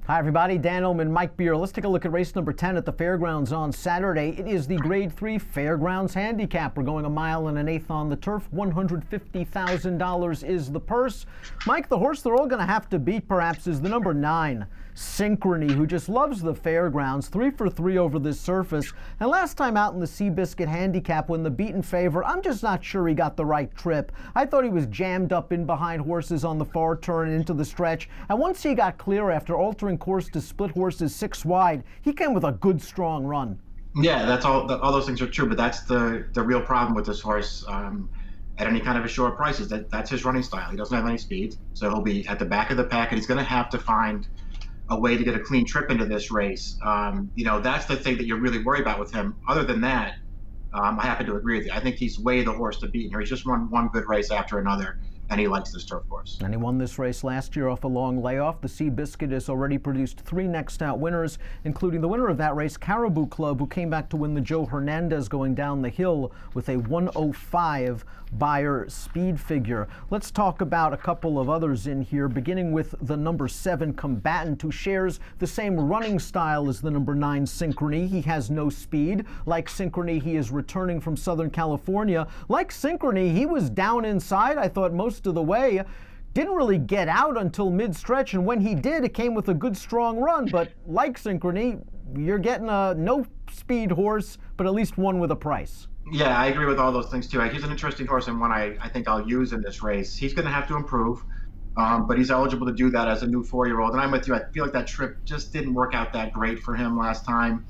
Hi everybody, Dan Illman, Mike Beer. Let's take a look at race number 10 at the Fairgrounds on Saturday. It is the Grade 3 Fairgrounds Handicap. We're going 1 1/8 on the turf. $150,000 is the purse. Mike, the horse they're all going to have to beat perhaps is the number 9, Synchrony, who just loves the Fairgrounds. 3 for 3 over this surface. And last time out in the Seabiscuit Handicap when the beaten favor, I'm just not sure he got the right trip. I thought he was jammed up in behind horses on the far turn into the stretch. And once he got clear after altering course to split horses 6 wide, he came with a good strong run. Yeah, that's all those things are true, but that's the real problem with this horse at any kind of a short price is that's his running style. He doesn't have any speed, so he'll be at the back of the pack, and he's going to have to find a way to get a clean trip into this race. That's the thing that you're really worried about with him. Other than that, I happen to agree with you. I think he's way the horse to beat here. He's just run one good race after another, and he likes this turf course. And he won this race last year off a long layoff. The Seabiscuit has already produced 3 next out winners, including the winner of that race, Caribou Club, who came back to win the Joe Hernandez going down the hill with a 105 Beyer speed figure. Let's talk about a couple of others in here, beginning with the number 7 Combatant, who shares the same running style as the number 9 Synchrony. He has no speed. Like Synchrony, he is returning from Southern California. Like Synchrony, he was down inside, I thought, most of the way. Didn't really get out until mid-stretch, and when he did, it came with a good strong run. But like Synchrony, you're getting a no speed horse, but at least one with a price. Yeah, I agree with all those things too. He's an interesting horse and one I think I'll use in this race. He's going to have to improve, but he's eligible to do that as a new 4-year-old. And I'm with you. I feel like that trip just didn't work out that great for him last time.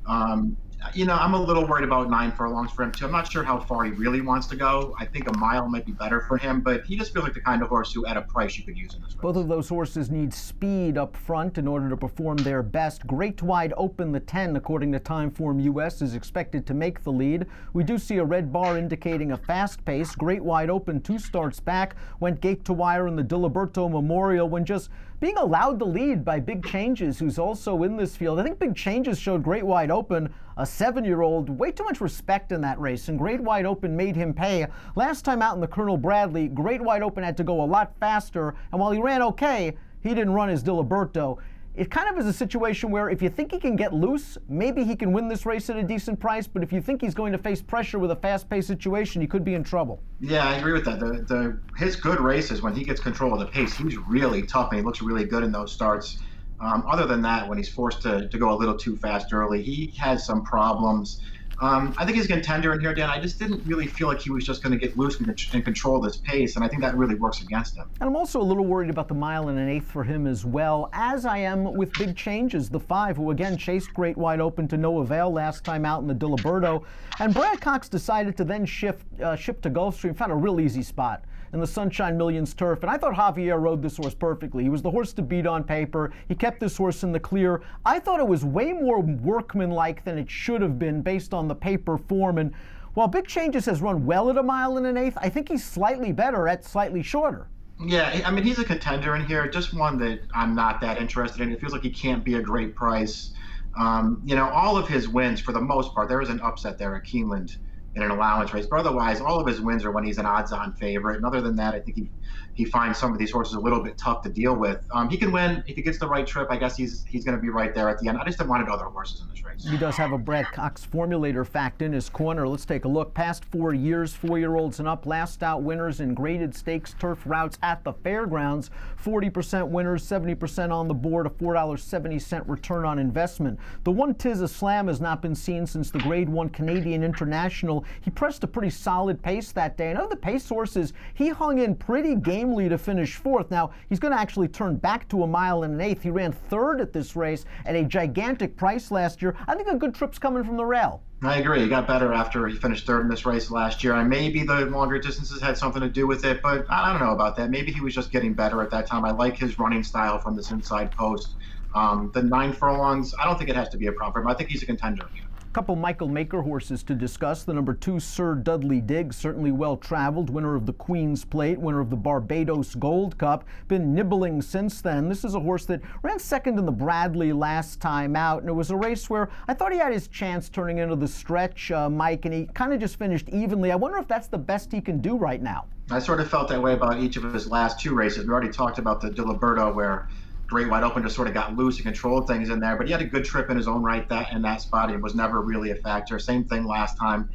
I'm a little worried about 9 furlongs for him too. I'm not sure how far he really wants to go. I think a mile might be better for him, but he just feels like the kind of horse who, at a price, you could use in this race. Both of those horses need speed up front in order to perform their best. Great Wide Open, the 10, according to Timeform US, is expected to make the lead. We do see a red bar indicating a fast pace. Great Wide Open 2 starts back, went gate to wire in the Diliberto Memorial when just being allowed the lead by Big Changes, who's also in this field. I think Big Changes showed Great Wide Open, a 7-year-old, way too much respect in that race, and Great Wide Open made him pay. Last time out in the Colonel Bradley, Great Wide Open had to go a lot faster, and while he ran okay, he didn't run his Diliberto. It kind of is a situation where if you think he can get loose, maybe he can win this race at a decent price, but if you think he's going to face pressure with a fast-paced situation, he could be in trouble. Yeah, I agree with that. His good races, when he gets control of the pace, he's really tough and he looks really good in those starts. Other than that, when he's forced to go a little too fast early, he has some problems. I think he's a contender in here, Dan. I just didn't really feel like he was just going to get loose and control this pace, and I think that really works against him. And I'm also a little worried about the 1 1/8 for him as well, as I am with Big Changes, the 5, who again chased Great Wide Open to no avail last time out in the Diliberto. And Brad Cox decided to then ship to Gulfstream, found a real easy spot in the Sunshine Millions turf, and I thought Javier rode this horse perfectly. He was the horse to beat on paper. He kept this horse in the clear. I thought it was way more workmanlike than it should have been based on the paper form, and while Big Changes has run well at 1 1/8, I think he's slightly better at slightly shorter. Yeah, I mean, he's a contender in here, just one that I'm not that interested in. It feels like he can't be a great price. All of his wins, for the most part, there was an upset there at Keeneland in an allowance race, but otherwise all of his wins are when he's an odds-on favorite, and other than that, I think he finds some of these horses a little bit tough to deal with. He can win if he gets the right trip. I guess he's going to be right there at the end. I just wanted other horses in this race. He does have a Brad Cox formulator fact in his corner. Let's take a look. Past 4 years, 4-year-olds and up, last out winners in graded stakes turf routes at the Fairgrounds. 40% winners, 70% on the board, a $4.70 return on investment. The one Tiz a Slam has not been seen since the Grade 1 Canadian International. He pressed a pretty solid pace that day. And of the pace horses, he hung in pretty gamely to finish 4th. Now, he's going to actually turn back to 1 1/8. He ran 3rd at this race at a gigantic price last year. I think a good trip's coming from the rail. I agree. He got better after he finished 3rd in this race last year. And maybe the longer distances had something to do with it, but I don't know about that. Maybe he was just getting better at that time. I like his running style from this inside post. The 9 furlongs, I don't think it has to be a problem for him. I think he's a contender here. Couple Michael Maker horses to discuss. The number 2, Sir Dudley Digges, certainly well-traveled, winner of the Queen's Plate, winner of the Barbados Gold Cup, been nibbling since then. This is a horse that ran 2nd in the Bradley last time out, and it was a race where I thought he had his chance turning into the stretch, Mike, and he kind of just finished evenly. I wonder if that's the best he can do right now. I sort of felt that way about each of his last 2 races. We already talked about the Diliberto, where Great Wide Open just sort of got loose and controlled things in there, but he had a good trip in his own right in that spot. It was never really a factor. Same thing last time.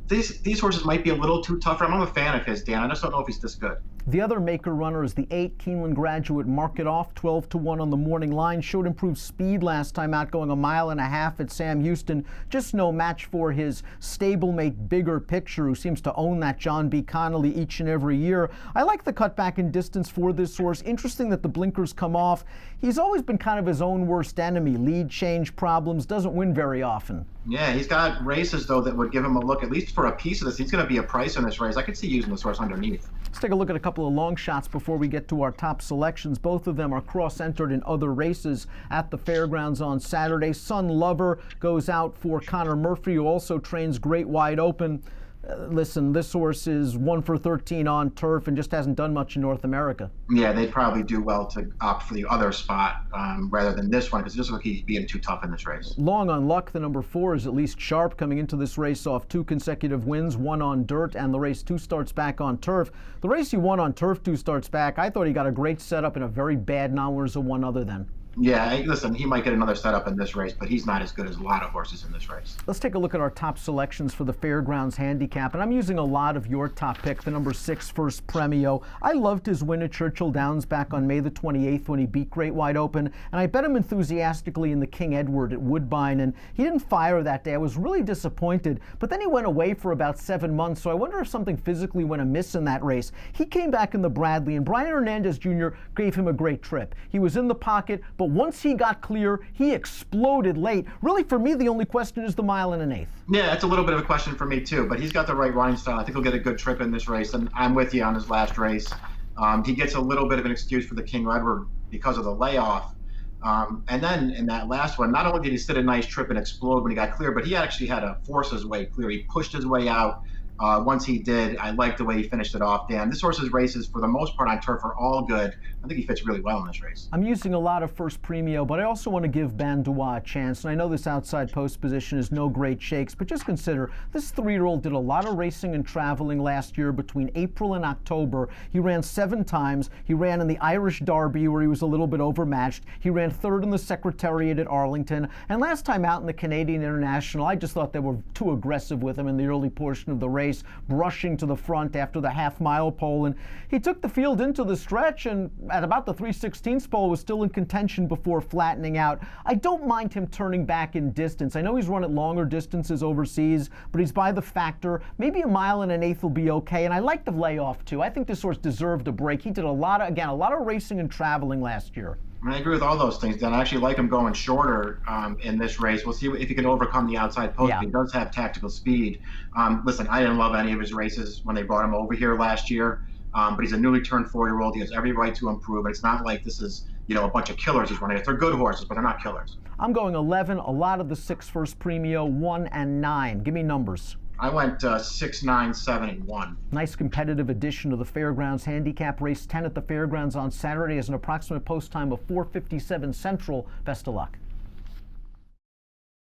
These horses might be a little too tough for him. I'm a fan of his, Dan. I just don't know if he's this good. The other maker runner is the 8 Keeneland Graduate. Mark It Off, 12-1 on the morning line. Showed improved speed last time out, going 1.5 miles at Sam Houston. Just no match for his stablemate Bigger Picture, who seems to own that John B. Connolly each and every year. I like the cutback in distance for this horse. Interesting that the blinkers come off. He's always been kind of his own worst enemy. Lead change problems, doesn't win very often. Yeah, he's got races, though, that would give him a look, at least for a piece of this. He's going to be a price in this race. I could see using this horse underneath. Let's take a look at a couple of long shots before we get to our top selections. Both of them are cross-entered in other races at the Fairgrounds on Saturday. Sun Lover goes out for Connor Murphy, who also trains Great Wide Open. Listen, this horse is 1 for 13 on turf and just hasn't done much in North America. Yeah, they'd probably do well to opt for the other spot rather than this one, because it doesn't look like he's being too tough in this race. Long on luck, the number 4 is at least sharp, coming into this race off 2 consecutive wins, 1 on dirt, and the race 2 starts back on turf. The race he won on turf 2 starts back. I thought he got a great setup in a very bad non-winners of 1 other than. Yeah, listen, he might get another setup in this race, but he's not as good as a lot of horses in this race. Let's take a look at our top selections for the Fairgrounds Handicap, and I'm using a lot of your top pick, the number 6, First Premio. I loved his win at Churchill Downs back on May the 28th when he beat Great Wide Open, and I bet him enthusiastically in the King Edward at Woodbine, and he didn't fire that day. I was really disappointed, but then he went away for about 7 months, so I wonder if something physically went amiss in that race. He came back in the Bradley, and Brian Hernandez Jr. gave him a great trip. He was in the pocket, but once he got clear, he exploded late. Really, for me, the only question is the 1 1/8 miles. Yeah, it's a little bit of a question for me, too, but he's got the right running style. I think he'll get a good trip in this race, and I'm with you on his last race. He gets a little bit of an excuse for the King Edward because of the layoff. And then in that last one, not only did he sit a nice trip and explode when he got clear, but he actually had to force his way clear. He pushed his way out. Once he did, I like the way he finished it off, Dan. This horse's races, for the most part on turf, are all good. I think he fits really well in this race. I'm using a lot of First Premio, but I also want to give Bandua a chance. And I know this outside post position is no great shakes, but just consider this 3-year-old did a lot of racing and traveling last year between April and October. He ran 7 times. He ran in the Irish Derby, where he was a little bit overmatched. He ran 3rd in the Secretariat at Arlington. And last time out in the Canadian International, I just thought they were too aggressive with him in the early portion of the race, brushing to the front after the half-mile pole, and he took the field into the stretch, and at about the 3/16 pole was still in contention before flattening out. I don't mind him turning back in distance. I know he's run at longer distances overseas, but he's by the factor. Maybe 1 1/8 miles will be okay, and I like the layoff too. I think this horse deserved a break. He did a lot of racing and traveling last year. I agree with all those things, Dan. I actually like him going shorter in this race. We'll see if he can overcome the outside post. Yeah. He does have tactical speed. Listen, I didn't love any of his races when they brought him over here last year, but he's a newly turned 4-year-old. He has every right to improve, and it's not like this is, a bunch of killers he's running. They're good horses, but they're not killers. I'm going 11, a lot of the 6 First Premio, 1 and 9. Give me numbers. I went 6, 9, 7, and 1. Nice competitive addition to the Fairgrounds Handicap. Race 10 at the Fairgrounds on Saturday is an approximate post time of 4:57 Central. Best of luck.